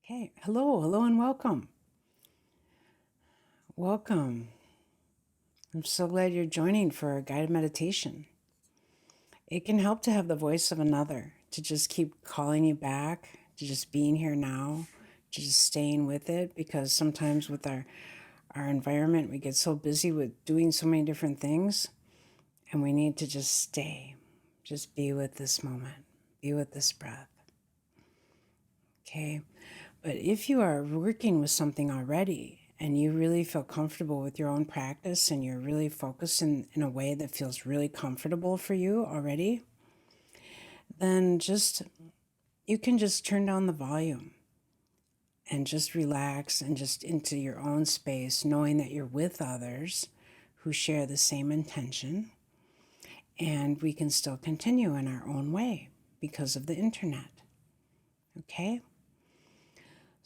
Okay, hello and welcome. Welcome. I'm so glad you're joining for a guided meditation. It can help to have the voice of another, to just keep calling you back, to just being here now, to just staying with it, because sometimes with our environment, we get so busy with doing so many different things, and we need to just stay, just be with this moment, be with this breath. Okay, but if you are working with something already and you really feel comfortable with your own practice and you're really focused in a way that feels really comfortable for you already, then you can just turn down the volume and just relax and just into your own space, knowing that you're with others who share the same intention, and we can still continue in our own way because of the internet. Okay?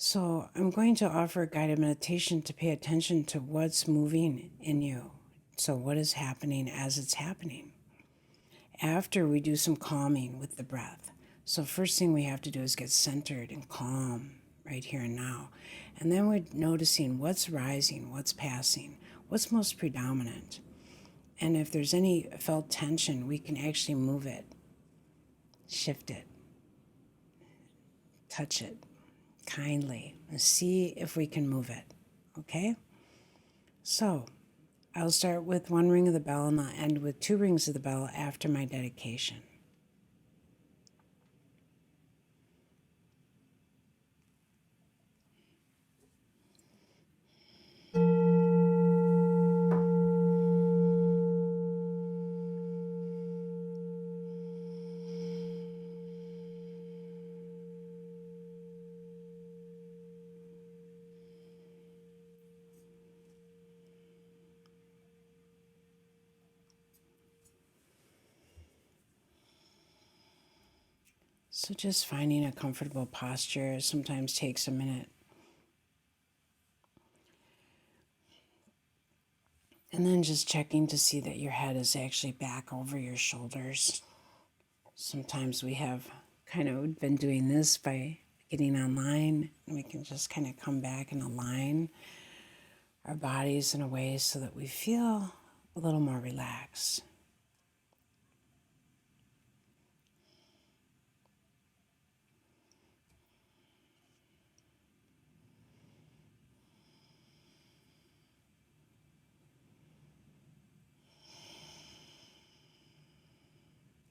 So I'm going to offer a guided meditation to pay attention to what's moving in you. So what is happening as it's happening? After we do some calming with the breath. So first thing we have to do is get centered and calm right here and now. And then we're noticing what's rising, what's passing, what's most predominant. And if there's any felt tension, we can actually move it, shift it, touch it kindly, and see if we can move it. Okay? So I'll start with one ring of the bell and I'll end with 2 rings of the bell after my dedication. So just finding a comfortable posture sometimes takes a minute. And then just checking to see that your head is actually back over your shoulders. Sometimes we have kind of been doing this by getting online, and we can just kind of come back and align our bodies in a way so that we feel a little more relaxed.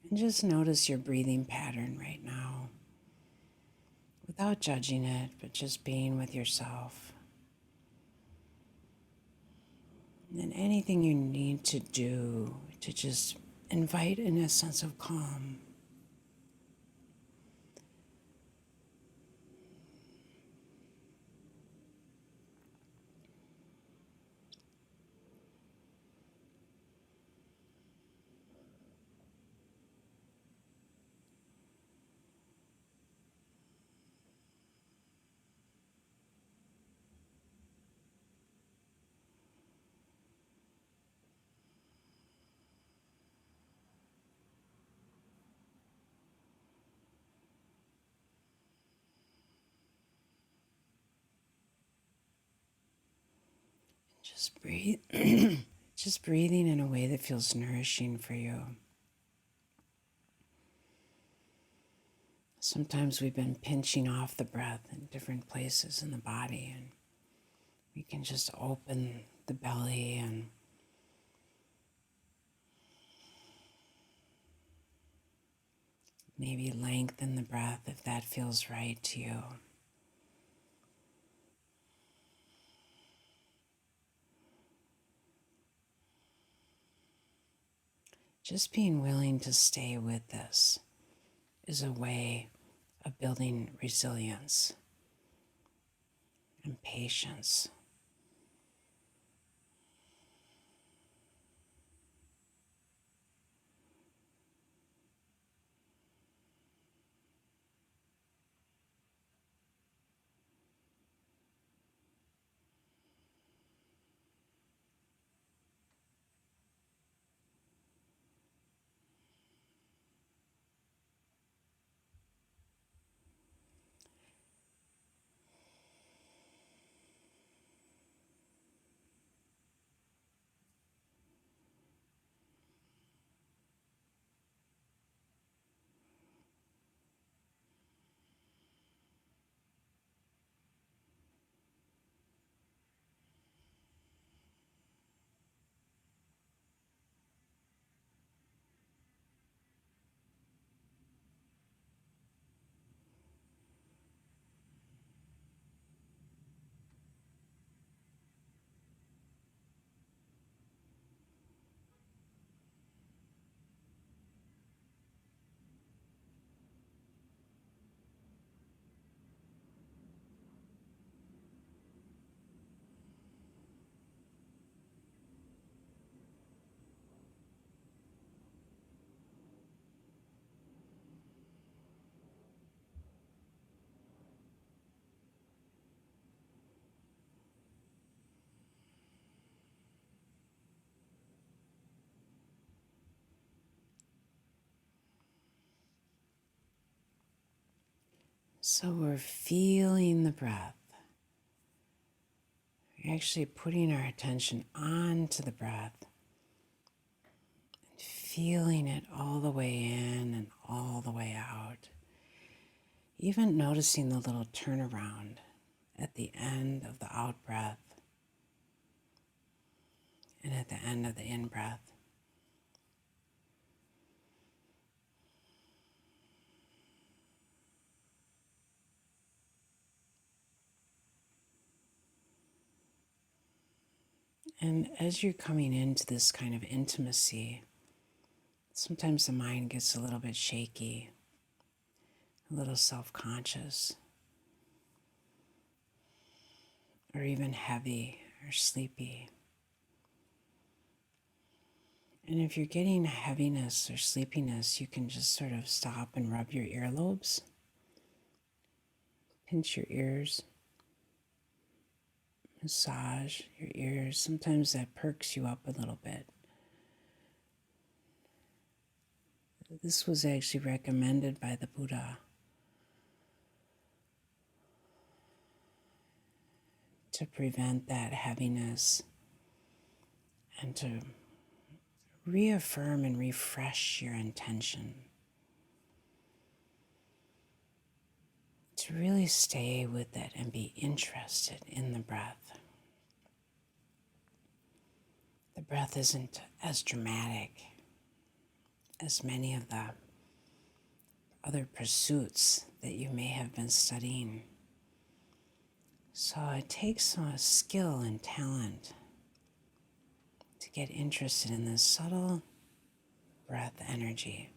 And just notice your breathing pattern right now without judging it, but just being with yourself. And anything you need to do to just invite in a sense of calm. Just breathe. Just breathing in a way that feels nourishing for you. Sometimes we've been pinching off the breath in different places in the body, and we can just open the belly and maybe lengthen the breath if that feels right to you. Just being willing to stay with this is a way of building resilience and patience. So we're feeling the breath. We're actually putting our attention onto the breath, feeling it all the way in and all the way out. Even noticing the little turnaround at the end of the out breath and at the end of the in breath. And as you're coming into this kind of intimacy, sometimes the mind gets a little bit shaky, a little self-conscious, or even heavy or sleepy. And if you're getting heaviness or sleepiness, you can just sort of stop and rub your earlobes, pinch your ears, massage your ears. Sometimes that perks you up a little bit. This was actually recommended by the Buddha to prevent that heaviness and to reaffirm and refresh your intention. To really stay with it and be interested in the breath. The breath isn't as dramatic as many of the other pursuits that you may have been studying. So it takes some skill and talent to get interested in this subtle breath energy.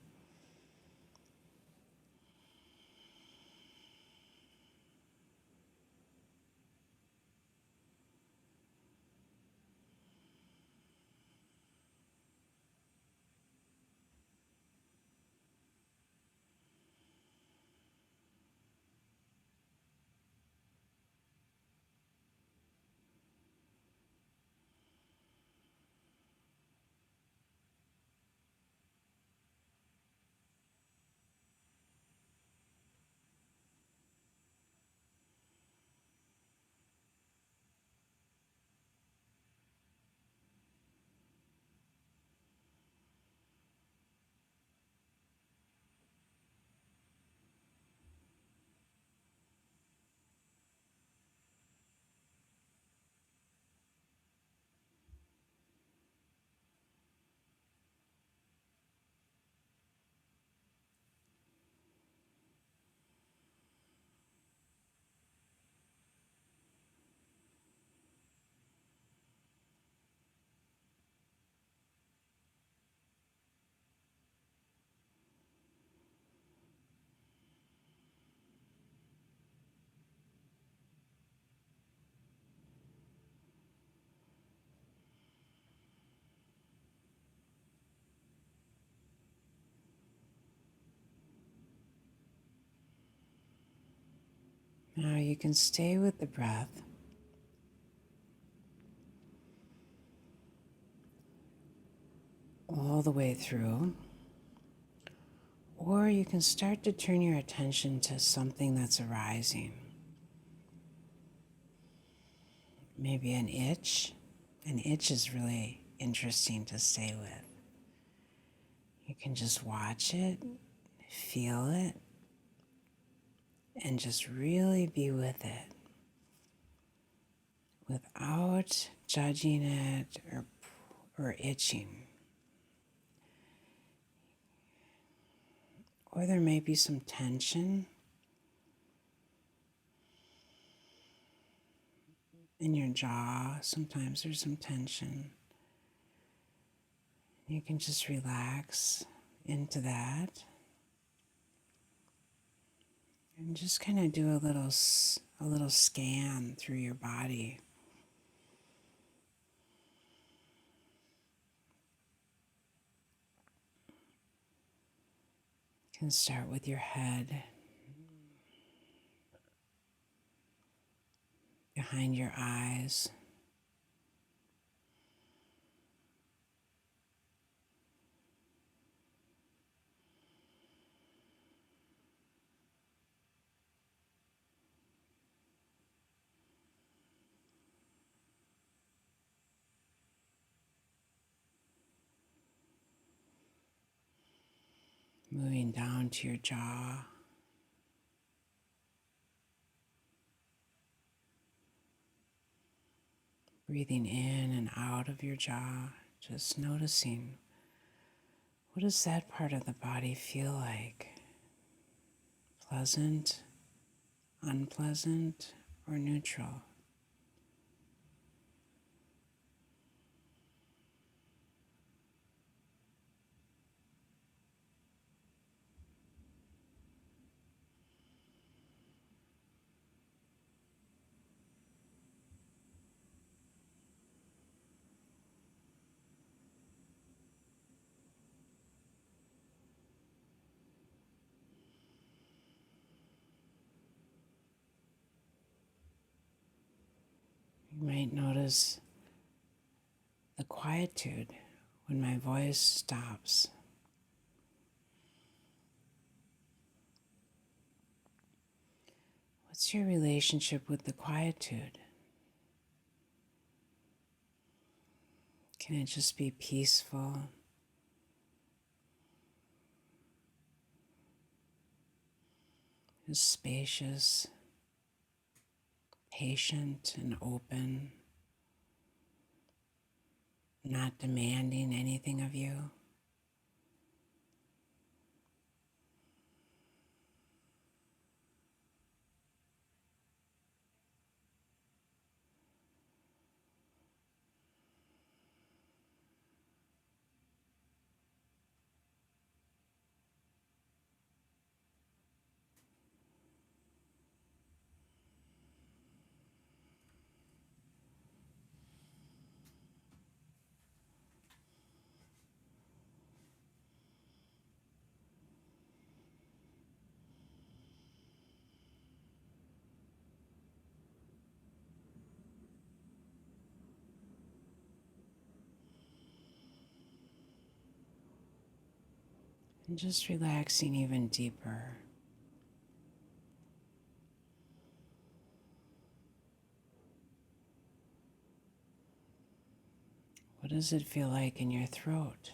Now you can stay with the breath all the way through, or you can start to turn your attention to something that's arising. Maybe an itch. An itch is really interesting to stay with. You can just watch it, feel it, and just really be with it without judging it or itching. Or there may be some tension in your jaw. Sometimes there's some tension. You can just relax into that and just kind of do a little scan through your body. You can start with your head, behind your eyes, moving down to your jaw, breathing in and out of your jaw, just noticing what does that part of the body feel like? Pleasant, unpleasant, or neutral? You might notice the quietude when my voice stops. What's your relationship with the quietude? Can it just be peaceful, spacious, patient, and open, not demanding anything of you? And just relaxing even deeper. What does it feel like in your throat?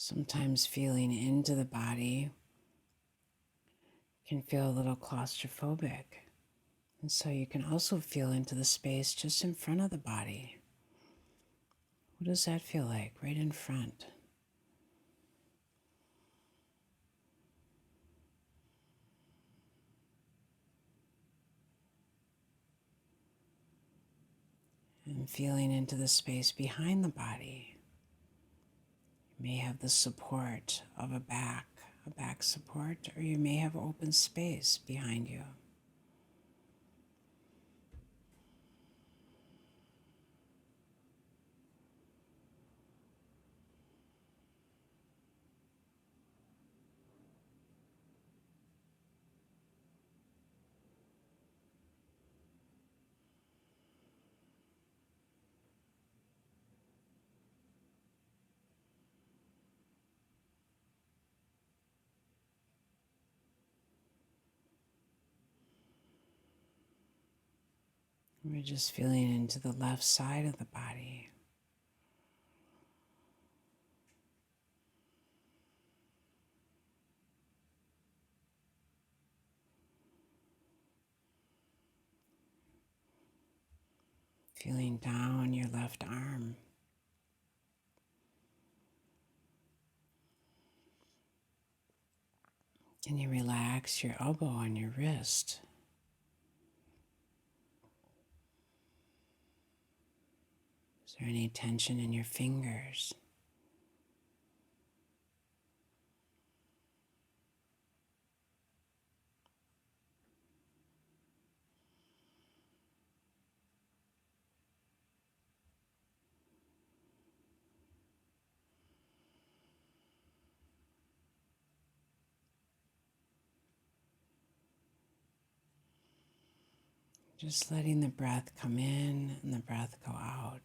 Sometimes feeling into the body can feel a little claustrophobic. And so you can also feel into the space just in front of the body. What does that feel like right in front? And feeling into the space behind the body. You may have the support of a back support, or you may have open space behind you. We're just feeling into the left side of the body. Feeling down your left arm. Can you relax your elbow on your wrist? Is there any tension in your fingers? Just letting the breath come in and the breath go out.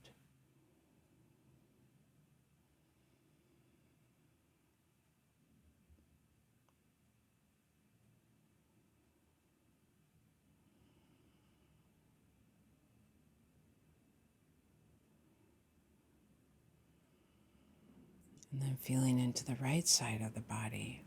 And then feeling into the right side of the body.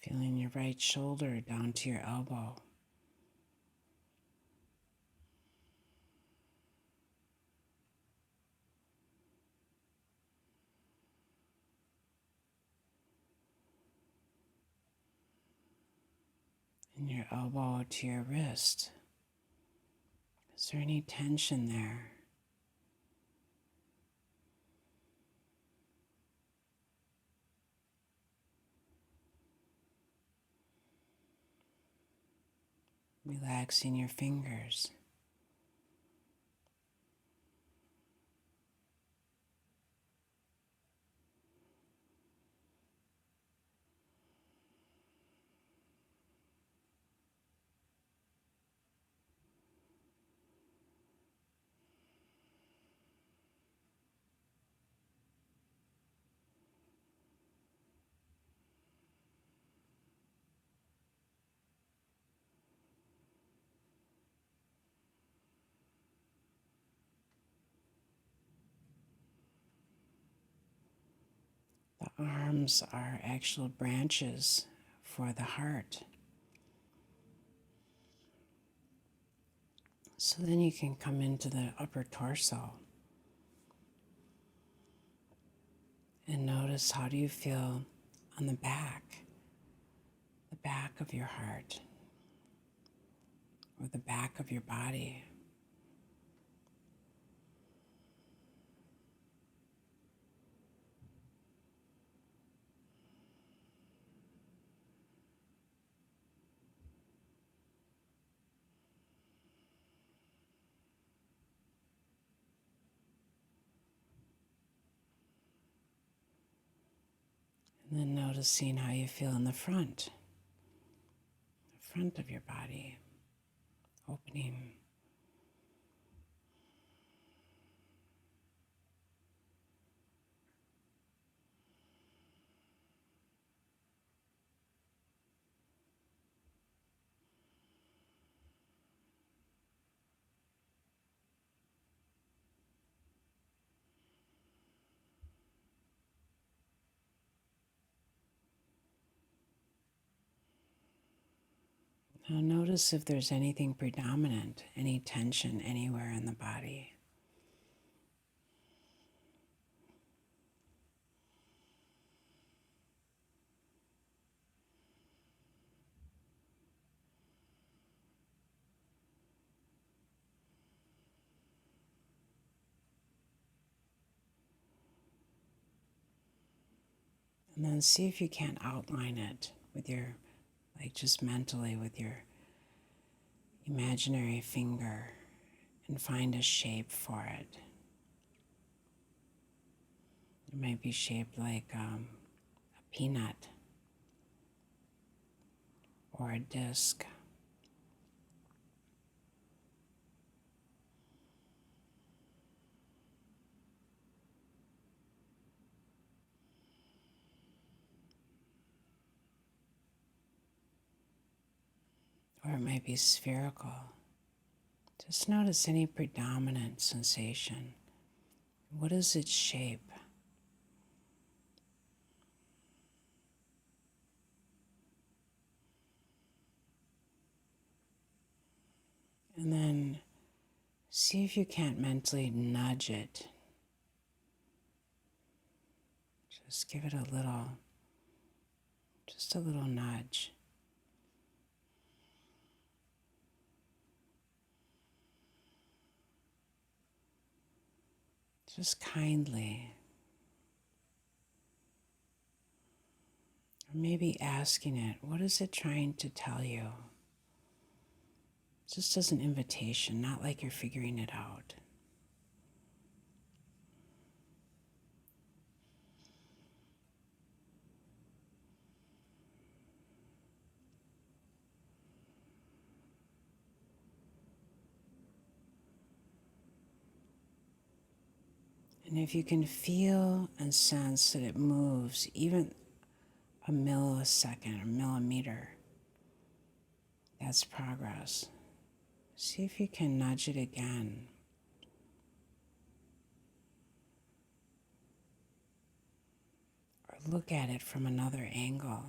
Feeling your right shoulder down to your elbow. And your elbow to your wrist. Is there any tension there? Relaxing your fingers. The arms are actual branches for the heart. So then you can come into the upper torso and notice, how do you feel on the back of your heart, or the back of your body. And then noticing how you feel in the front of your body, opening. Now notice if there's anything predominant, any tension anywhere in the body. And then see if you can't outline it with your, just mentally with your imaginary finger, and find a shape for it. It might be shaped like a peanut or a disc. or it might be spherical. Just notice any predominant sensation. What is its shape? And then see if you can't mentally nudge it. Just give it just a little nudge. Just kindly. Or maybe asking it, what is it trying to tell you? Just as an invitation, not like you're figuring it out. And if you can feel and sense that it moves even a millisecond or millimeter, that's progress. See if you can nudge it again. Or look at it from another angle.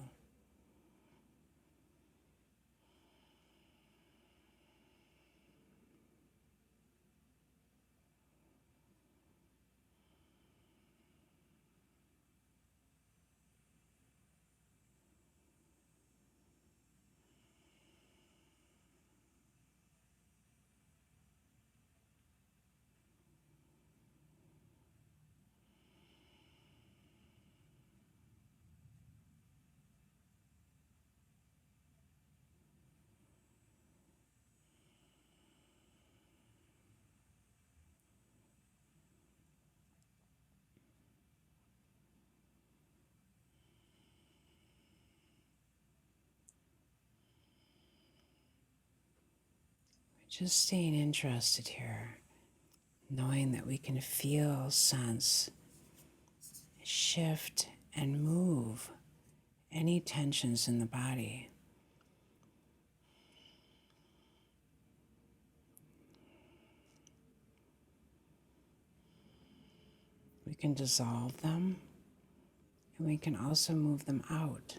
Just staying interested here, knowing that we can feel, sense, shift, and move any tensions in the body. We can dissolve them, and we can also move them out.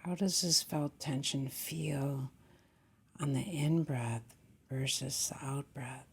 How does this felt tension feel on the in-breath versus the out-breath?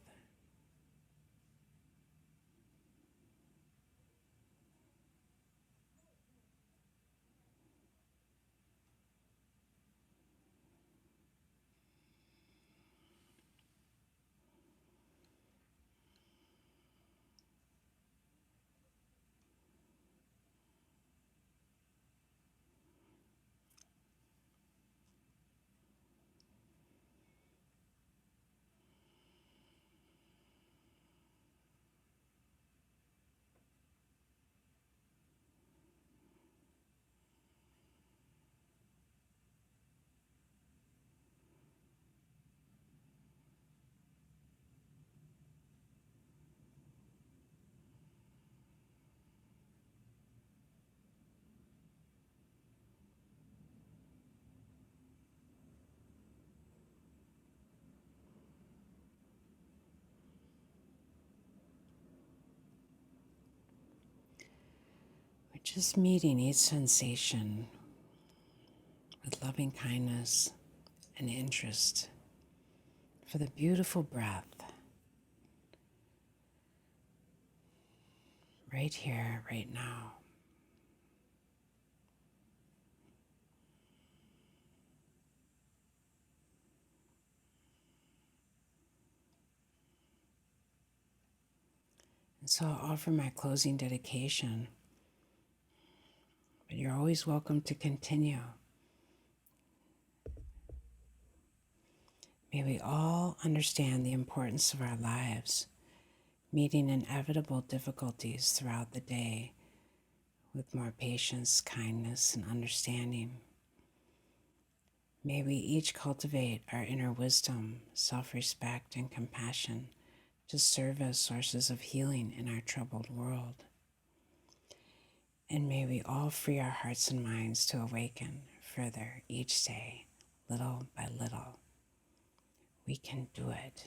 We're just meeting each sensation with loving kindness and interest for the beautiful breath right here, right now. And so I'll offer my closing dedication, but you're always welcome to continue. May we all understand the importance of our lives meeting inevitable difficulties throughout the day with more patience, kindness, and understanding. May we each cultivate our inner wisdom, self-respect, and compassion to serve as sources of healing in our troubled world. And may we all free our hearts and minds to awaken further each day, little by little. We can do it.